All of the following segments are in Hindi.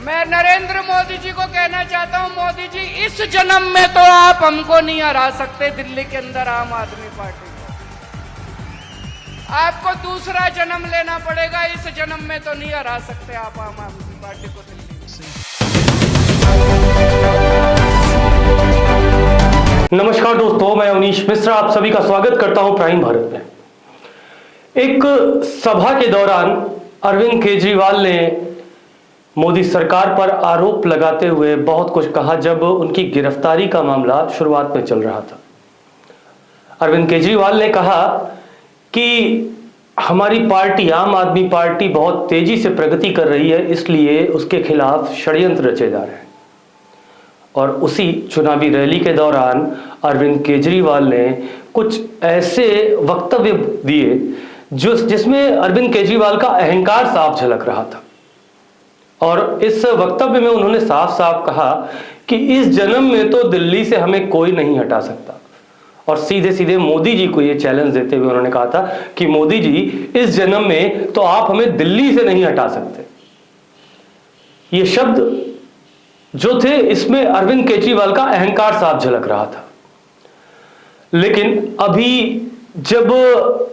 मैं नरेंद्र मोदी जी को कहना चाहता हूं, मोदी जी इस जन्म में तो आप हमको नहीं हरा सकते दिल्ली के अंदर आम आदमी पार्टी को। आपको दूसरा जन्म लेना पड़ेगा, इस जन्म में तो नहीं हरा सकते आप आम आदमी पार्टी को दिल्ली से। नमस्कार दोस्तों, मैं अवनीश मिश्रा आप सभी का स्वागत करता हूं प्राइम भारत में। एक सभा के दौरान अरविंद केजरीवाल ने मोदी सरकार पर आरोप लगाते हुए बहुत कुछ कहा जब उनकी गिरफ्तारी का मामला शुरुआत में चल रहा था। अरविंद केजरीवाल ने कहा कि हमारी पार्टी आम आदमी पार्टी बहुत तेजी से प्रगति कर रही है, इसलिए उसके खिलाफ षड्यंत्र रचे जा रहे हैं। और उसी चुनावी रैली के दौरान अरविंद केजरीवाल ने कुछ ऐसे वक्तव्य दिए जिसमें अरविंद केजरीवाल का अहंकार साफ झलक रहा था। और इस वक्तव्य में उन्होंने साफ साफ कहा कि इस जन्म में तो दिल्ली से हमें कोई नहीं हटा सकता। और सीधे सीधे मोदी जी को यह चैलेंज देते हुए उन्होंने कहा था कि मोदी जी इस जन्म में तो आप हमें दिल्ली से नहीं हटा सकते। ये शब्द जो थे, इसमें अरविंद केजरीवाल का अहंकार साफ झलक रहा था। लेकिन अभी जब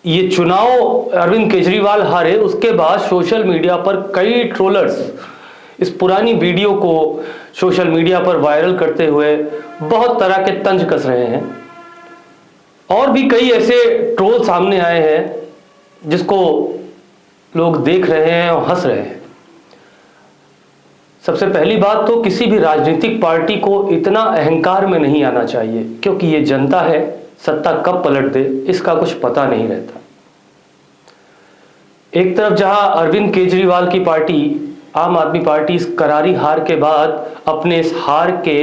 ये चुनाव अरविंद केजरीवाल हारे, उसके बाद सोशल मीडिया पर कई ट्रोलर्स इस पुरानी वीडियो को सोशल मीडिया पर वायरल करते हुए बहुत तरह के तंज कस रहे हैं। और भी कई ऐसे ट्रोल सामने आए हैं जिसको लोग देख रहे हैं और हंस रहे हैं। सबसे पहली बात तो किसी भी राजनीतिक पार्टी को इतना अहंकार में नहीं आना चाहिए, क्योंकि ये जनता है, सत्ता कब पलट दे इसका कुछ पता नहीं रहता। एक तरफ जहां अरविंद केजरीवाल की पार्टी आम आदमी पार्टी इस करारी हार के बाद अपने इस हार के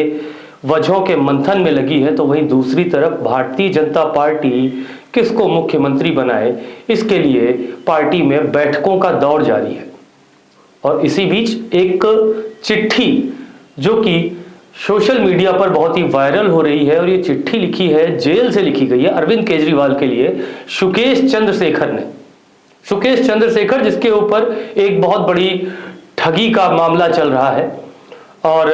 वजहों के मंथन में लगी है, तो वहीं दूसरी तरफ भारतीय जनता पार्टी किसको मुख्यमंत्री बनाए इसके लिए पार्टी में बैठकों का दौर जारी है। और इसी बीच एक चिट्ठी जो कि सोशल मीडिया पर बहुत ही वायरल हो रही है, और ये चिट्ठी लिखी है, जेल से लिखी गई है अरविंद केजरीवाल के लिए सुकेश चंद्रशेखर ने। सुकेश चंद्रशेखर जिसके ऊपर एक बहुत बड़ी ठगी का मामला चल रहा है, और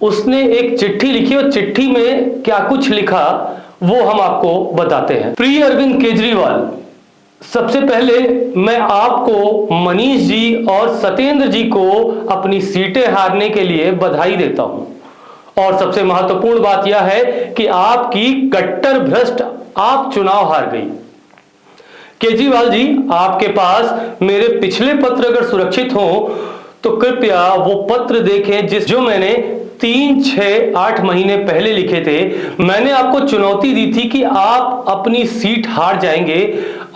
उसने एक चिट्ठी लिखी और चिट्ठी में क्या कुछ लिखा वो हम आपको बताते हैं। प्रिय अरविंद केजरीवाल, सबसे पहले मैं आपको मनीष जी और सत्येंद्र जी को अपनी सीटें हारने के लिए बधाई देता हूं। और सबसे महत्वपूर्ण बात यह है कि आपकी कट्टर भ्रष्ट आप चुनाव हार गई। केजरीवाल जी, आपके पास मेरे पिछले पत्र अगर सुरक्षित हो तो कृपया वो पत्र देखें जो मैंने 3, 6, 8 महीने पहले लिखे थे। मैंने आपको चुनौती दी थी कि आप अपनी सीट हार जाएंगे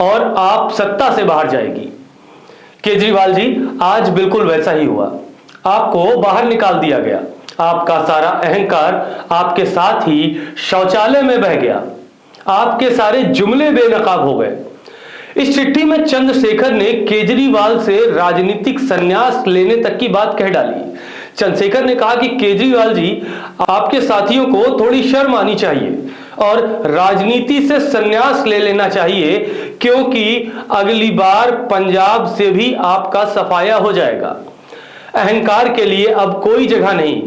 और आप सत्ता से बाहर जाएगी। केजरीवाल जी, आज बिल्कुल वैसा ही हुआ। आपको बाहर निकाल दिया गया। आपका सारा अहंकार आपके साथ ही शौचालय में बह गया। आपके सारे जुमले बेनकाब हो गए। इस चिट्ठी में चंद्रशेखर ने केजरीवाल से राजनीतिक संन्यास लेने तक की बात कह डाली। चंद्रशेखर ने कहा कि केजरीवाल जी, आपके साथियों को थोड़ी शर्म आनी चाहिए और राजनीति से संन्यास ले लेना चाहिए, क्योंकि अगली बार पंजाब से भी आपका सफाया हो जाएगा। अहंकार के लिए अब कोई जगह नहीं,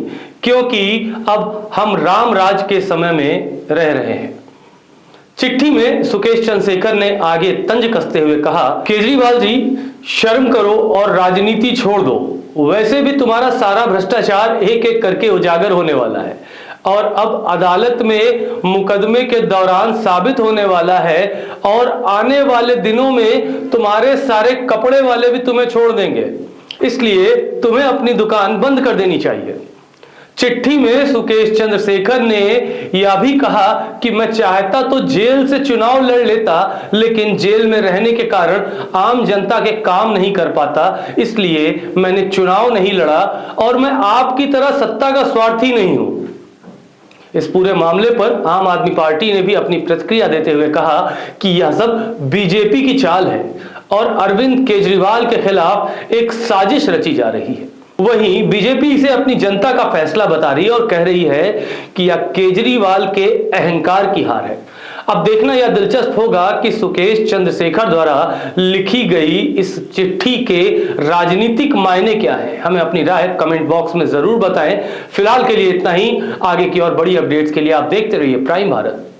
क्योंकि अब हम राम राज के समय में रह रहे हैं। चिट्ठी में सुकेश चंद्रशेखर ने आगे तंज कसते हुए कहा, केजरीवाल जी, शर्म करो और राजनीति छोड़ दो। वैसे भी तुम्हारा सारा भ्रष्टाचार एक एक करके उजागर होने वाला है और अब अदालत में मुकदमे के दौरान साबित होने वाला है, और आने वाले दिनों में तुम्हारे सारे कपड़े वाले भी तुम्हें छोड़ देंगे। इसलिए तुम्हें अपनी दुकान बंद कर देनी चाहिए। चिट्ठी में सुकेश चंद्रशेखर ने यह भी कहा कि मैं चाहता तो जेल से चुनाव लड़ लेता, लेकिन जेल में रहने के कारण आम जनता के काम नहीं कर पाता, इसलिए मैंने चुनाव नहीं लड़ा और मैं आपकी तरह सत्ता का स्वार्थी नहीं हूं। इस पूरे मामले पर आम आदमी पार्टी ने भी अपनी प्रतिक्रिया देते हुए कहा कि यह सब बीजेपी की चाल है और अरविंद केजरीवाल के खिलाफ एक साजिश रची जा रही है। वहीं बीजेपी इसे अपनी जनता का फैसला बता रही है और कह रही है कि यह केजरीवाल के अहंकार की हार है। अब देखना यह दिलचस्प होगा कि सुकेश चंद्रशेखर द्वारा लिखी गई इस चिट्ठी के राजनीतिक मायने क्या है। हमें अपनी राय कमेंट बॉक्स में जरूर बताएं। फिलहाल के लिए इतना ही। आगे की और बड़ी अपडेट्स के लिए आप देखते रहिए प्राइम भारत।